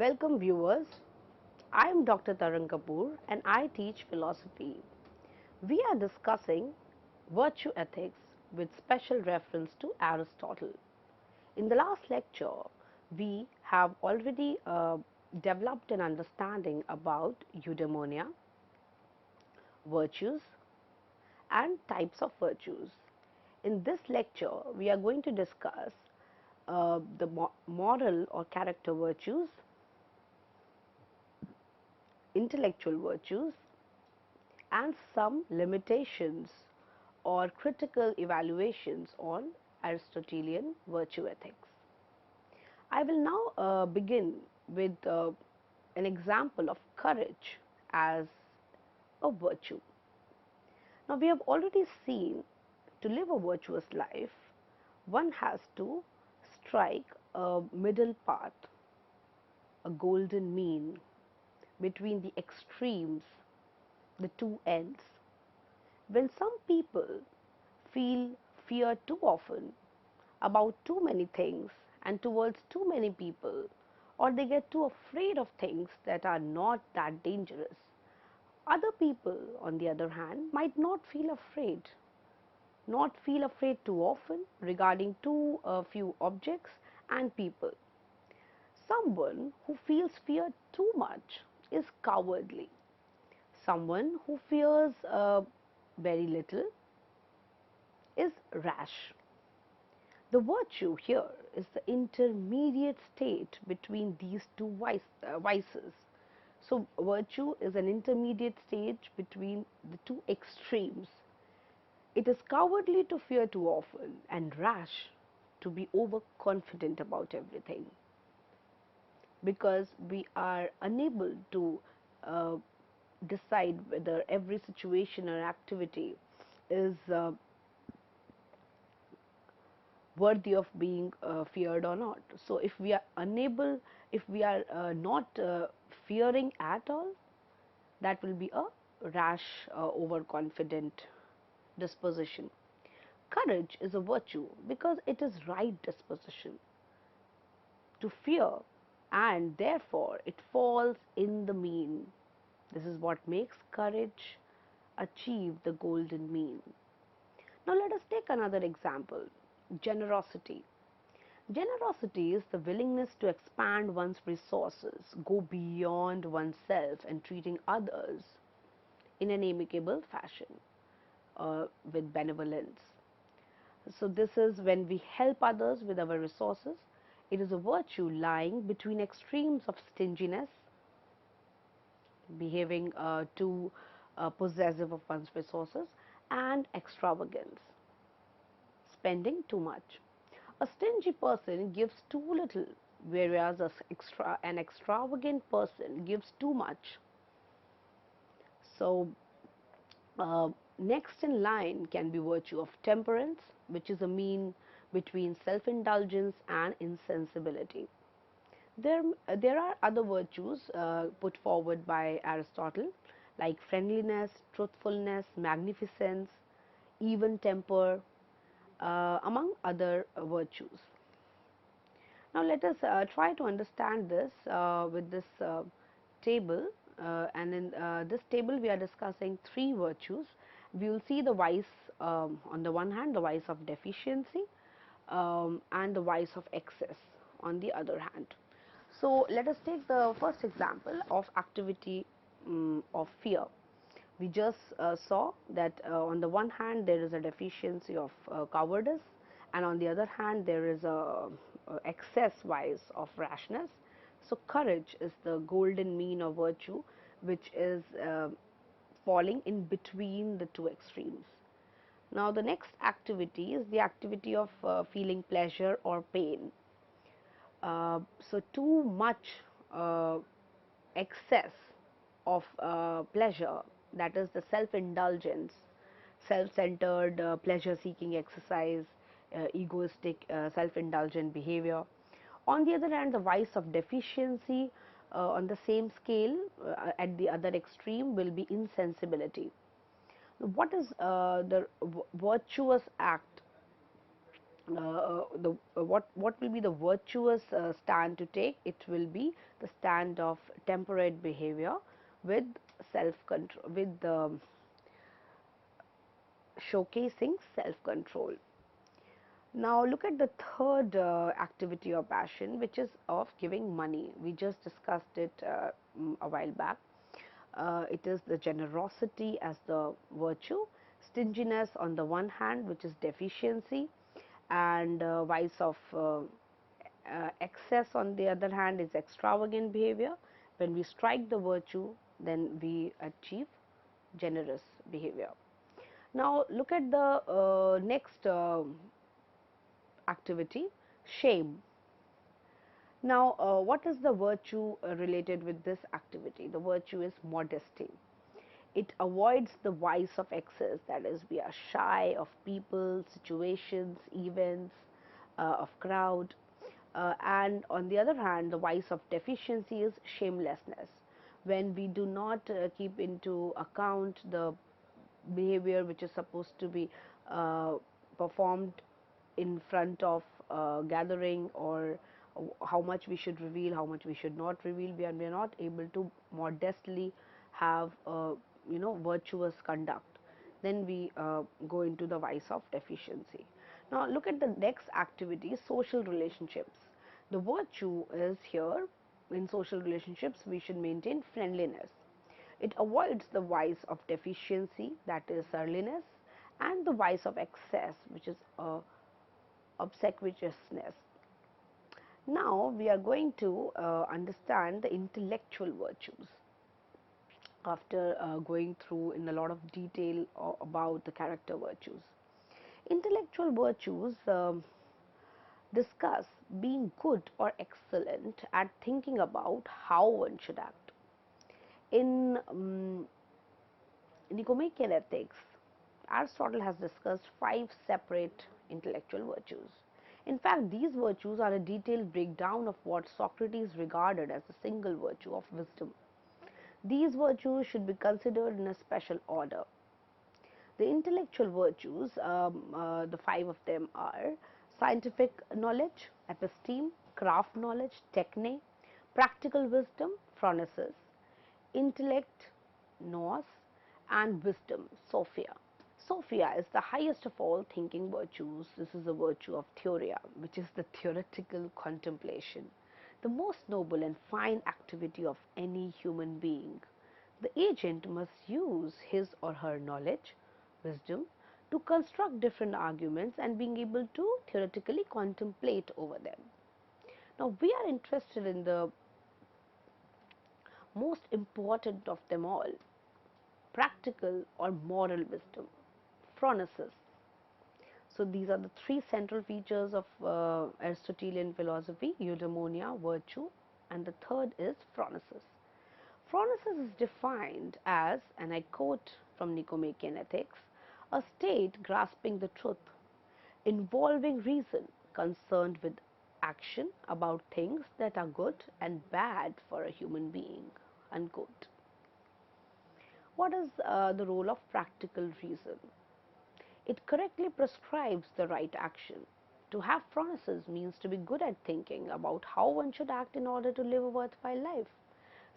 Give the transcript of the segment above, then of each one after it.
Welcome viewers, I am Dr. Tarang Kapoor and I teach philosophy. We are discussing virtue ethics with special reference to Aristotle. In the last lecture, we have already developed an understanding about eudaimonia, virtues and types of virtues. In this lecture, we are going to discuss the moral or character virtues, intellectual virtues, and some limitations or critical evaluations on Aristotelian virtue ethics. I will now begin with an example of courage as a virtue. Now, we have already seen to live a virtuous life, one has to strike a middle path, a golden mean between the extremes, the two ends. When some people feel fear too often about too many things and towards too many people, or they get too afraid of things that are not that dangerous, other people, on the other hand, might not feel afraid too often regarding too few objects and people. Someone who feels fear too much is cowardly. Someone who fears very little is rash. The virtue here is the intermediate state between these two vices. So, virtue is an intermediate stage between the two extremes. It is cowardly to fear too often and rash to be overconfident about everything, because we are unable to uh, decide whether every situation or activity is worthy of being feared or not. So, if we are unable, if we are not fearing at all, that will be a rash, overconfident disposition. Courage is a virtue because it is right disposition to fear, and therefore it falls in the mean. This is what makes courage achieve the golden mean. Now let us take another example, generosity. Generosity is the willingness to expand one's resources, go beyond oneself, and treating others in an amicable fashion with benevolence. So, this is when we help others with our resources. It is a virtue lying between extremes of stinginess, behaving too possessive of one's resources, and extravagance, spending too much. A stingy person gives too little, whereas an extravagant person gives too much. So, next in line can be virtue of temperance, which is a mean between self-indulgence and insensibility. There are other virtues put forward by Aristotle, like friendliness, truthfulness, magnificence, even temper, among other virtues. Now let us try to understand this with this table, and in this table we are discussing three virtues. We will see the vice, on the one hand, the vice of deficiency, and the vice of excess on the other hand. So let us take the first example of activity of fear. We just saw that on the one hand there is a deficiency of cowardice, and on the other hand there is a excess vice of rashness. So courage is the golden mean of virtue, which is falling in between the two extremes. Now the next activity is the activity of feeling pleasure or pain. So too much excess of pleasure, that is the self-indulgence, self-centered, pleasure-seeking exercise, egoistic, self-indulgent behavior. On the other hand, the vice of deficiency, on the same scale, at the other extreme, will be insensibility. What is the virtuous act What will be the virtuous stand to take? It will be the stand of temperate behavior with self control, with showcasing self control. Now look at the third activity or passion, which is of giving money. We just discussed it a while back. It is the generosity as the virtue, stinginess on the one hand, which is deficiency, and vice of excess on the other hand is extravagant behavior. When we strike the virtue, then we achieve generous behavior. Now look at the next activity, shame. Now, what is the virtue related with this activity? The virtue is modesty. It avoids the vice of excess, that is, we are shy of people, situations, events, of crowd. And on the other hand, the vice of deficiency is shamelessness. When we do not keep into account the behavior which is supposed to be performed in front of gathering, or how much we should reveal, how much we should not reveal, we are not able to modestly have virtuous conduct, then we go into the vice of deficiency. Now look at the next activity, social relationships. The virtue is here, in social relationships we should maintain friendliness. It avoids the vice of deficiency, that is surliness, and the vice of excess, which is obsequiousness. Now we are going to understand the intellectual virtues after going through in a lot of detail about the character virtues. Intellectual virtues discuss being good or excellent at thinking about how one should act. In Nicomachean Ethics, Aristotle has discussed 5 separate intellectual virtues. In fact, these virtues are a detailed breakdown of what Socrates regarded as a single virtue of wisdom. These virtues should be considered in a special order. The intellectual virtues, the 5 of them are scientific knowledge, episteme, craft knowledge, techne, practical wisdom, phronesis, intellect, nous, and wisdom, Sophia. Sophia is the highest of all thinking virtues. This is the virtue of theoria, which is the theoretical contemplation, the most noble and fine activity of any human being. The agent must use his or her knowledge, wisdom, to construct different arguments and being able to theoretically contemplate over them. Now, we are interested in the most important of them all, practical or moral wisdom, phronesis. So these are the 3 central features of Aristotelian philosophy: eudaimonia, virtue, and the third is phronesis. Phronesis is defined as, and I quote from Nicomachean Ethics, a state grasping the truth, involving reason, concerned with action about things that are good and bad for a human being. Unquote. What is the role of practical reason? It correctly prescribes the right action. To have phronesis means to be good at thinking about how one should act in order to live a worthwhile life.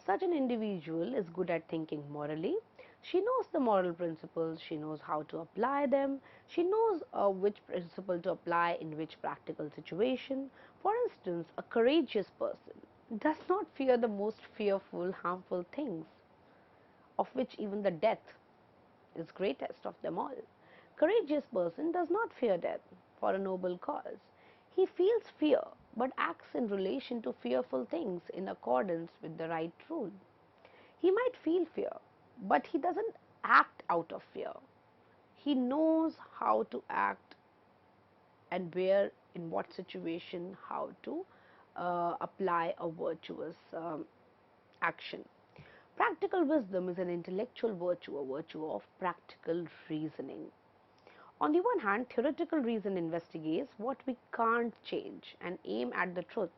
Such an individual is good at thinking morally. She knows the moral principles, she knows how to apply them, she knows which principle to apply in which practical situation. For instance, a courageous person does not fear the most fearful, harmful things, of which even the death is greatest of them all. Courageous person does not fear death for a noble cause. He feels fear but acts in relation to fearful things in accordance with the right rule. He might feel fear, but he doesn't act out of fear. He knows how to act and where, in what situation, how to apply a virtuous action. Practical wisdom is an intellectual virtue, a virtue of practical reasoning. On the one hand, theoretical reason investigates what we can't change and aim at the truth,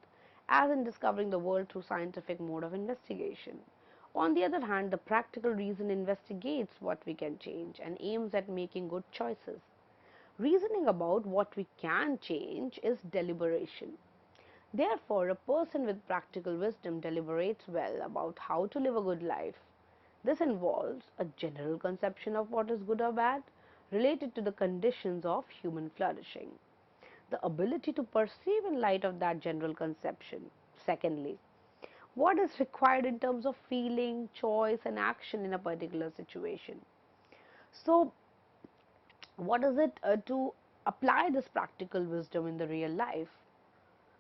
as in discovering the world through scientific mode of investigation. On the other hand, the practical reason investigates what we can change and aims at making good choices. Reasoning about what we can change is deliberation. Therefore, a person with practical wisdom deliberates well about how to live a good life. This involves a general conception of what is good or bad related to the conditions of human flourishing, the ability to perceive in light of that general conception. Secondly, what is required in terms of feeling, choice, and action in a particular situation. So, what is it to apply this practical wisdom in the real life?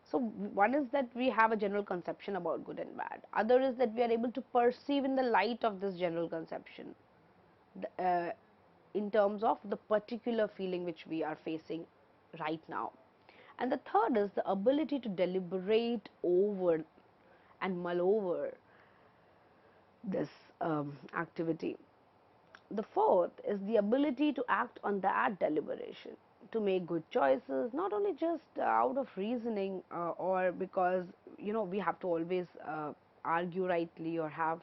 So, one is that we have a general conception about good and bad. Other is that we are able to perceive in the light of this general conception, uh, in terms of the particular feeling which we are facing right now. And the third is the ability to deliberate over and mull over this activity. The fourth is the ability to act on that deliberation, to make good choices, not only just out of reasoning or because we have to always argue rightly or have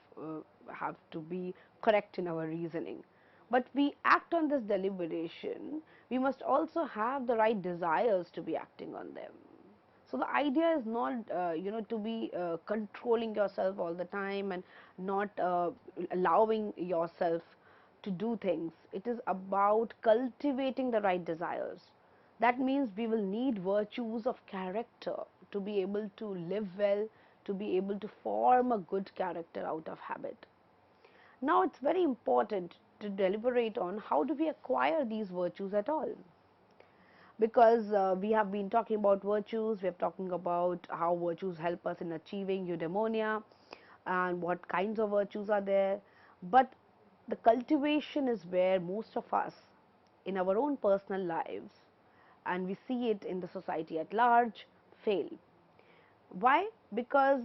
to be correct in our reasoning, but we act on this deliberation. We must also have the right desires to be acting on them. So the idea is not to be controlling yourself all the time and not allowing yourself to do things. It is about cultivating the right desires. That means we will need virtues of character to be able to live well, to be able to form a good character out of habit. Now it's very important to deliberate on how do we acquire these virtues at all, because we have been talking about virtues, we have talking about how virtues help us in achieving eudaimonia and what kinds of virtues are there. But the cultivation is where most of us in our own personal lives, and we see it in the society at large, fail. Why? Because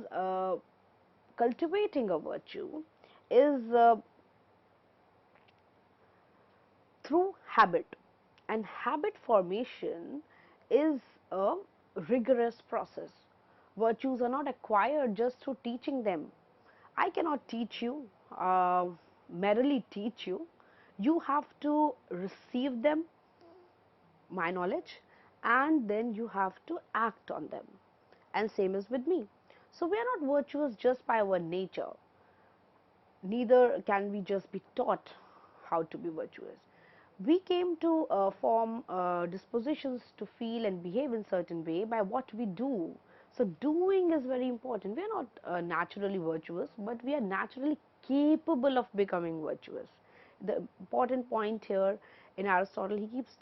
cultivating a virtue is through habit, and habit formation is a rigorous process. Virtues are not acquired just through teaching them. I cannot teach you, uh, merely teach you. You have to receive them, my knowledge, and then you have to act on them. And same is with me. So we are not virtuous just by our nature. Neither can we just be taught how to be virtuous. We came to form dispositions to feel and behave in certain way by what we do. So doing is very important. We are not naturally virtuous, but we are naturally capable of becoming virtuous. The important point here in Aristotle, he keeps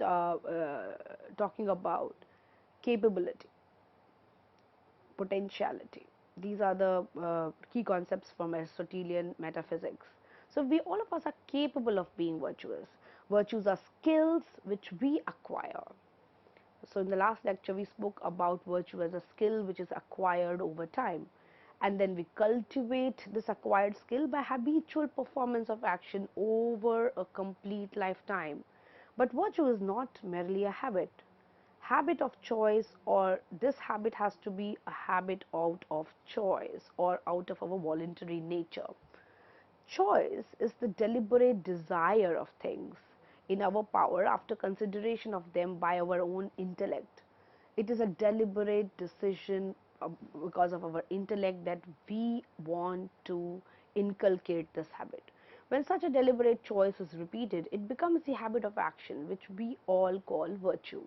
talking about capability, potentiality. These are the key concepts from Aristotelian metaphysics. So we all of us are capable of being virtuous. Virtues are skills which we acquire. So in the last lecture we spoke about virtue as a skill which is acquired over time, and then we cultivate this acquired skill by habitual performance of action over a complete lifetime. But virtue is not merely a habit of choice, or this habit has to be a habit out of choice or out of our voluntary nature. Choice is the deliberate desire of things in our power after consideration of them by our own intellect. It is a deliberate decision because of our intellect that we want to inculcate this habit. When such a deliberate choice is repeated, it becomes the habit of action, which we all call virtue.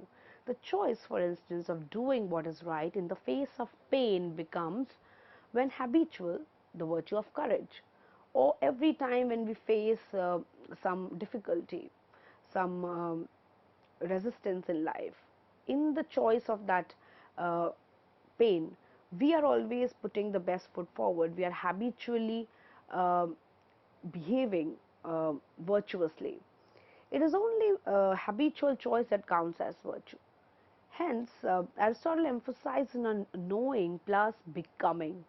The choice, for instance, of doing what is right in the face of pain becomes, when habitual, the virtue of courage. Or every time when we face some difficulty, some resistance in life, in the choice of that uh, pain, we are always putting the best foot forward. We are habitually um behaving virtuously. It is only habitual choice that counts as virtue. Hence, Aristotle emphasizes on knowing plus becoming.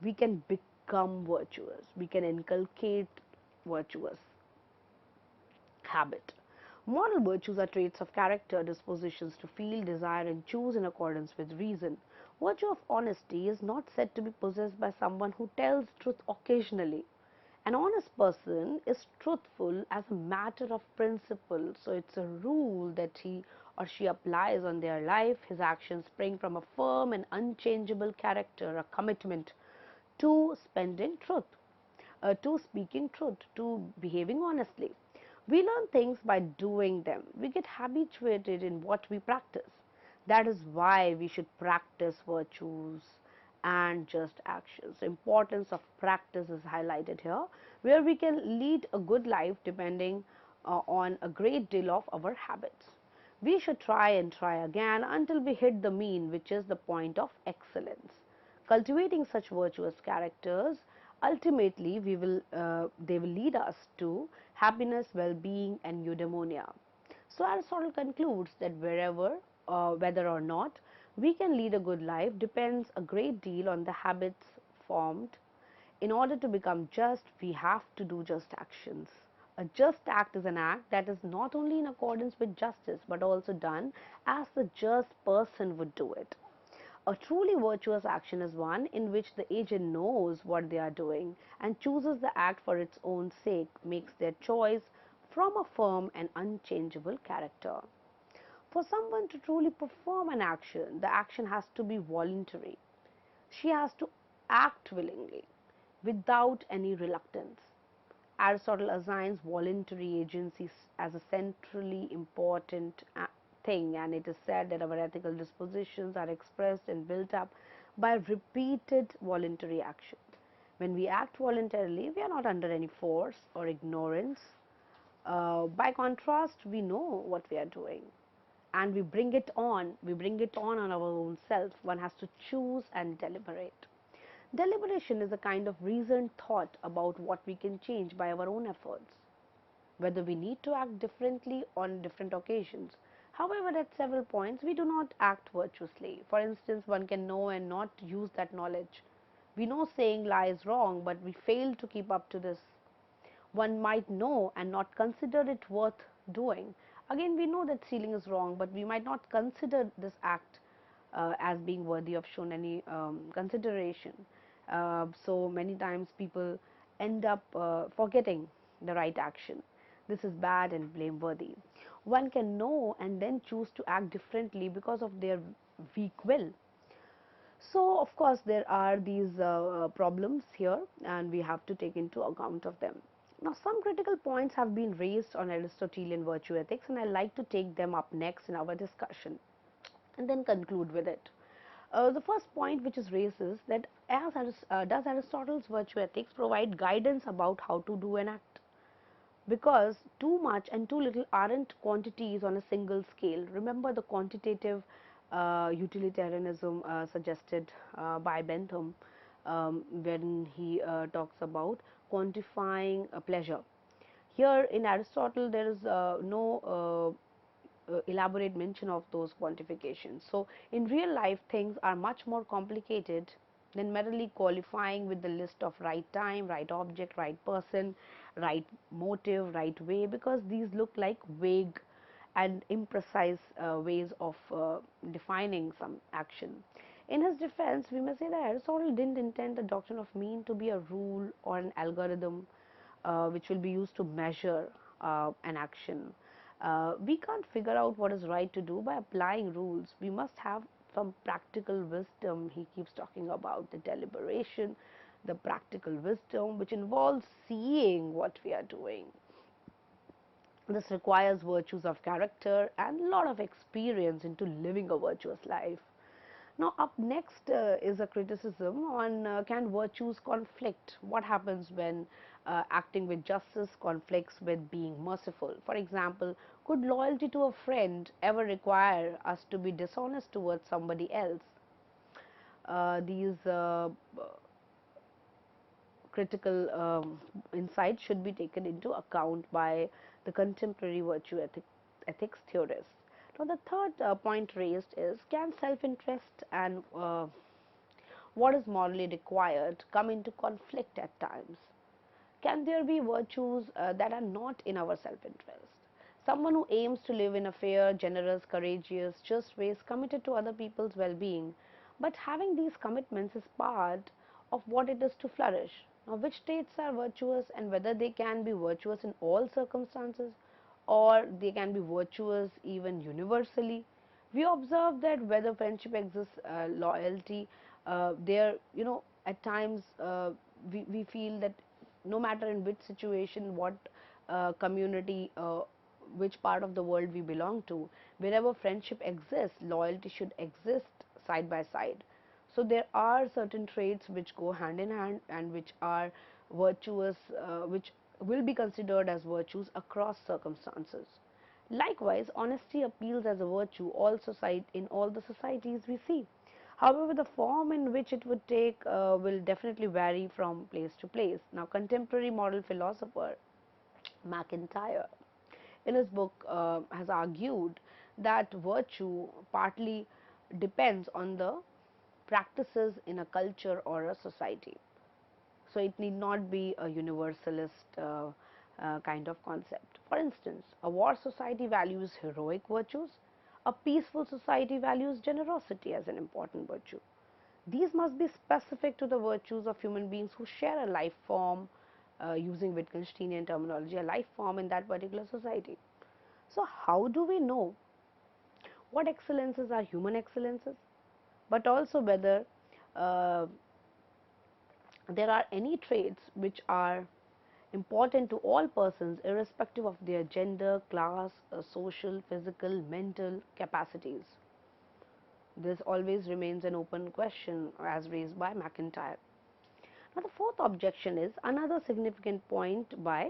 We can become virtuous, we can inculcate virtuous habit. Moral virtues are traits of character, dispositions to feel, desire, and choose in accordance with reason. Virtue of honesty is not said to be possessed by someone who tells truth occasionally An honest person is truthful as a matter of principle, so it's a rule that he or she applies on their life. His actions spring from a firm and unchangeable character, a commitment to spending truth, to speaking truth, to behaving honestly. We learn things by doing them. We get habituated in what we practice. That is why we should practice virtues and just actions. The importance of practice is highlighted here, where we can lead a good life depending on a great deal of our habits. We should try and try again until we hit the mean, which is the point of excellence. Cultivating such virtuous characters, ultimately they will lead us to happiness, well-being, and eudaimonia. So Aristotle concludes that whether or not we can lead a good life depends a great deal on the habits formed. In order to become just, we have to do just actions. A just act is an act that is not only in accordance with justice but also done as the just person would do it. A truly virtuous action is one in which the agent knows what they are doing and chooses the act for its own sake, makes their choice from a firm and unchangeable character. For someone to truly perform an action, the action has to be voluntary. She has to act willingly, without any reluctance. Aristotle assigns voluntary agency as a centrally important thing, and it is said that our ethical dispositions are expressed and built up by repeated voluntary action. When we act voluntarily, we are not under any force or ignorance. By contrast, we know what we are doing and we bring it on. We bring it on our own self. One has to choose and deliberate. Deliberation is a kind of reasoned thought about what we can change by our own efforts, whether we need to act differently on different occasions. However, at several points, we do not act virtuously. For instance, one can know and not use that knowledge. We know saying lie is wrong, but we fail to keep up to this. One might know and not consider it worth doing. Again, we know that stealing is wrong, but we might not consider this act as being worthy of shown any consideration. So many times people end up forgetting the right action. This is bad and blameworthy. One can know and then choose to act differently because of their weak will. So, of course, there are these problems here, and we have to take into account of them. Now, some critical points have been raised on Aristotelian virtue ethics, and I'd like to take them up next in our discussion and then conclude with it. The first point which is raised is that does Aristotle's virtue ethics provide guidance about how to do an act? Because too much and too little aren't quantities on a single scale. Remember the quantitative utilitarianism suggested by Bentham when he talks about quantifying a pleasure. Here in Aristotle, there is no elaborate mention of those quantifications. So, in real life, things are much more complicated than merely qualifying with the list of right time, right object, right person, right motive, right way, because these look like vague and imprecise ways of defining some action. In his defense, we may say that Aristotle didn't intend the doctrine of mean to be a rule or an algorithm which will be used to measure an action. We can't figure out what is right to do by applying rules. We must have some practical wisdom. He keeps talking about the deliberation, the practical wisdom, which involves seeing what we are doing. This requires virtues of character and a lot of experience into living a virtuous life. Now, up next is a criticism on can virtues conflict? What happens when acting with justice conflicts with being merciful? For example, could loyalty to a friend ever require us to be dishonest towards somebody else? These critical insights should be taken into account by the contemporary ethics theorists. Now, the third point raised is can self interest and what is morally required come into conflict at times? Can there be virtues that are not in our self interest? Someone who aims to live in a fair, generous, courageous, just way is committed to other people's well being, but having these commitments is part of what it is to flourish. Now, which traits are virtuous and whether they can be virtuous in all circumstances or they can be virtuous even universally. We observe that whether friendship exists, loyalty, there, at times we feel that no matter in which situation, what community, which part of the world we belong to, wherever friendship exists, loyalty should exist side by side. So there are certain traits which go hand in hand and which are virtuous, which will be considered as virtues across circumstances. Likewise, honesty appeals as a virtue in all the societies we see. However, the form in which it would take will definitely vary from place to place. Now, contemporary moral philosopher McIntyre, in his book, has argued that virtue partly depends on the practices in a culture or a society. So it need not be a universalist kind of concept. For instance, a war society values heroic virtues, a peaceful society values generosity as an important virtue. These must be specific to the virtues of human beings who share a life form, using Wittgensteinian terminology, a life form in that particular society. So, how do we know what excellences are human excellences, but also whether uh, there are any traits which are important to all persons irrespective of their gender, class, social, physical, mental capacities? This always remains an open question as raised by McIntyre. Now, the fourth objection is another significant point by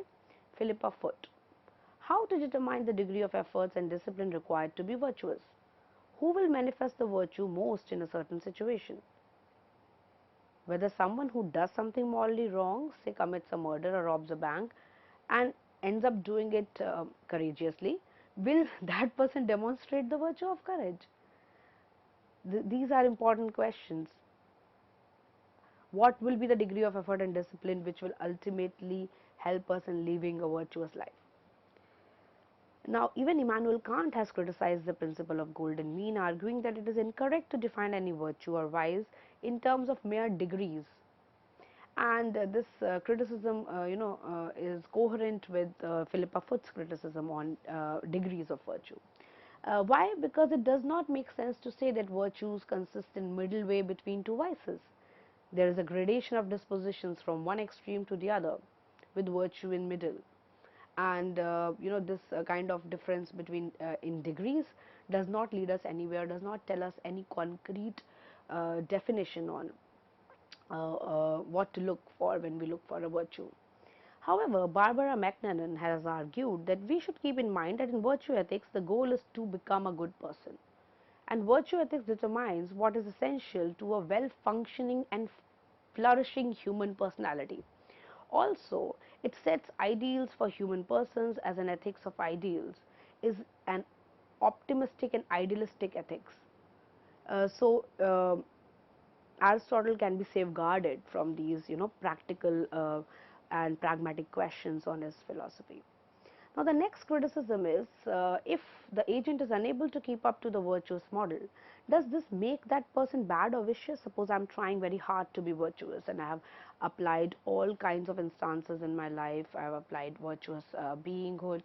Philippa Foot. How to determine the degree of efforts and discipline required to be virtuous? Who will manifest the virtue most in a certain situation? Whether someone who does something morally wrong, say commits a murder or robs a bank, and ends up doing it courageously, will that person demonstrate the virtue of courage? These are important questions. What will be the degree of effort and discipline which will ultimately help us in living a virtuous life? Now, even Immanuel Kant has criticized the principle of golden mean, arguing that it is incorrect to define any virtue or vice in terms of mere degrees. And this criticism, is coherent with Philippa Foot's criticism on degrees of virtue. Why? Because it does not make sense to say that virtues consist in middle way between two vices. There is a gradation of dispositions from one extreme to the other, with virtue in middle. And this kind of difference between in degrees does not lead us anywhere, does not tell us any concrete definition on what to look for when we look for a virtue. However, Barbara McNannon has argued that we should keep in mind that in virtue ethics, the goal is to become a good person. And virtue ethics determines what is essential to a well functioning and flourishing human personality. Also, it sets ideals for human persons as an ethics of ideals is an optimistic and idealistic ethics. So, Aristotle can be safeguarded from these, practical and pragmatic questions on his philosophy. Now, the next criticism is if the agent is unable to keep up to the virtuous model, does this make that person bad or vicious? Suppose I'm trying very hard to be virtuous and I have applied all kinds of instances in my life. I have applied virtuous beinghood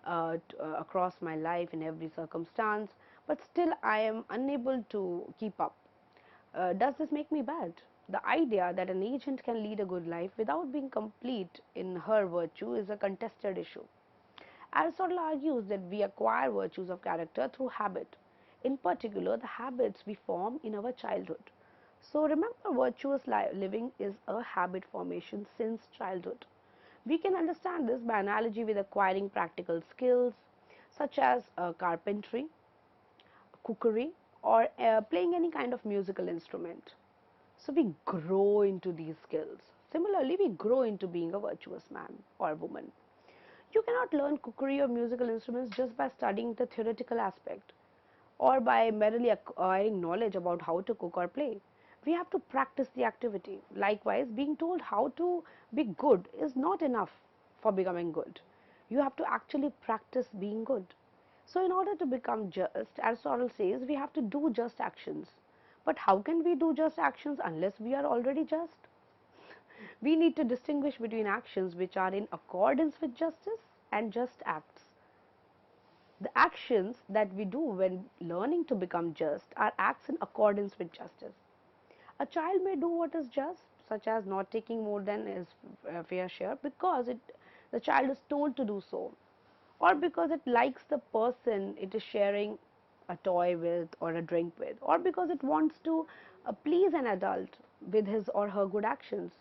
across my life in every circumstance, but still I am unable to keep up. Does this make me bad? The idea that an agent can lead a good life without being complete in her virtue is a contested issue. Aristotle argues that we acquire virtues of character through habit, in particular, the habits we form in our childhood. So, remember, virtuous living is a habit formation since childhood. We can understand this by analogy with acquiring practical skills such as carpentry, cookery, or playing any kind of musical instrument. So, we grow into these skills. Similarly, we grow into being a virtuous man or woman. You cannot learn cookery or musical instruments just by studying the theoretical aspect or by merely acquiring knowledge about how to cook or play. We have to practice the activity. Likewise, being told how to be good is not enough for becoming good. You have to actually practice being good. So, in order to become just, Aristotle says we have to do just actions. But how can we do just actions unless we are already just? We need to distinguish between actions which are in accordance with justice and just acts. The actions that we do when learning to become just are acts in accordance with justice. A child may do what is just, such as not taking more than his fair share because the child is told to do so, or because it likes the person it is sharing a toy with or a drink with, or because it wants to please an adult with his or her good actions.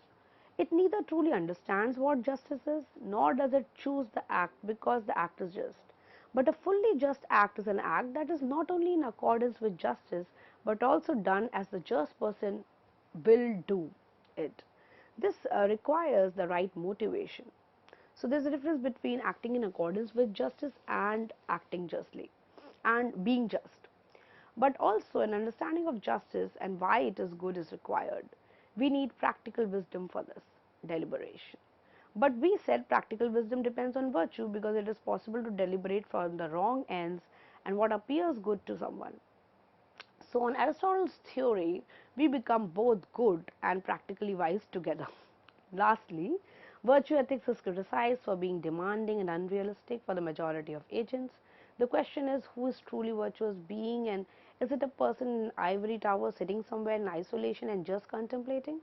It neither truly understands what justice is, nor does it choose the act because the act is just. But a fully just act is an act that is not only in accordance with justice, but also done as the just person will do it. This requires the right motivation. So there's a difference between acting in accordance with justice and acting justly and being just. But also an understanding of justice and why it is good is required. We need practical wisdom for this deliberation. But we said practical wisdom depends on virtue because it is possible to deliberate from the wrong ends and what appears good to someone. So, on Aristotle's theory, we become both good and practically wise together. Lastly, virtue ethics is criticized for being demanding and unrealistic for the majority of agents. The question is who is truly virtuous being, and is it a person in an ivory tower sitting somewhere in isolation and just contemplating?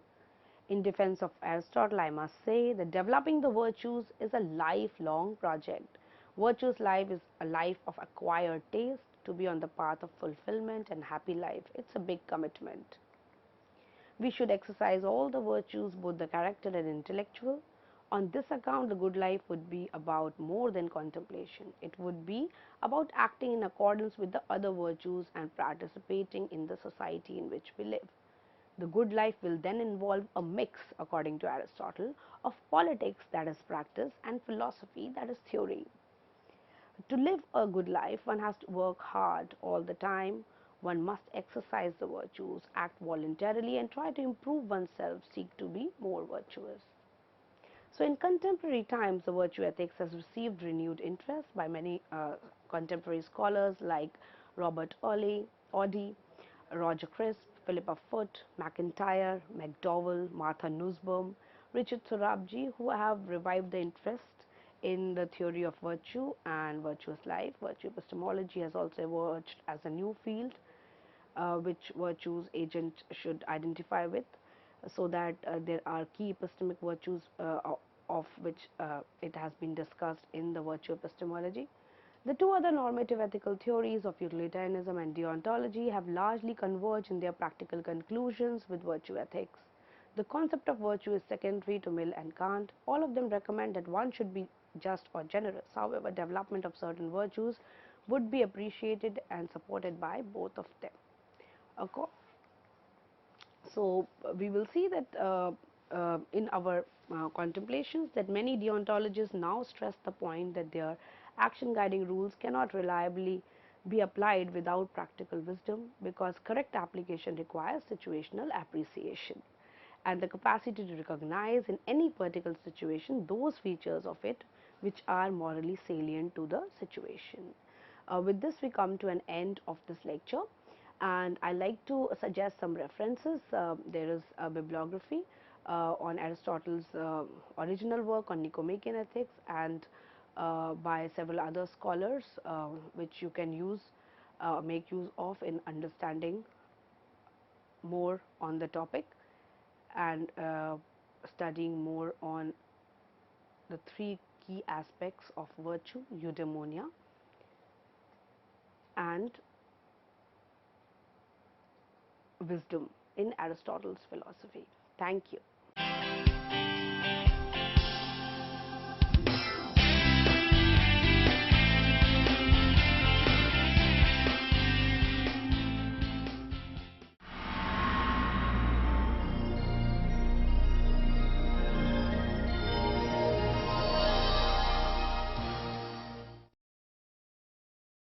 In defense of Aristotle, I must say that developing the virtues is a lifelong project. Virtuous life is a life of acquired taste. To be on the path of fulfillment and happy life, it's a big commitment. We should exercise all the virtues, both the character and intellectual. On this account, the good life would be about more than contemplation. It would be about acting in accordance with the other virtues and participating in the society in which we live. The good life will then involve a mix, according to Aristotle, of politics, that is practice, and philosophy, that is theory. To live a good life, one has to work hard all the time. One must exercise the virtues, act voluntarily, and try to improve oneself, seek to be more virtuous. So, in contemporary times, the virtue ethics has received renewed interest by many contemporary scholars like Robert Audi, Roger Crisp, Philippa Foot, McIntyre, McDowell, Martha Nussbaum, Richard Sorabji, who have revived the interest in the theory of virtue and virtuous life. Virtue epistemology has also emerged as a new field which virtues agent should identify with, so that there are key epistemic virtues of which it has been discussed in the virtue epistemology. The two other normative ethical theories of utilitarianism and deontology have largely converged in their practical conclusions with virtue ethics. The concept of virtue is secondary to Mill and Kant. All of them recommend that one should be just or generous. However, development of certain virtues would be appreciated and supported by both of them. So we will see that in our contemplations that many deontologists now stress the point that their action guiding rules cannot reliably be applied without practical wisdom because correct application requires situational appreciation and the capacity to recognize in any particular situation those features of it which are morally salient to the situation. With this, we come to an end of this lecture, and I like to suggest some references. There is a bibliography on Aristotle's original work on Nicomachean ethics and by several other scholars which you can make use of in understanding more on the topic and studying more on the three key aspects of virtue, eudaimonia, and wisdom in Aristotle's philosophy. Thank you.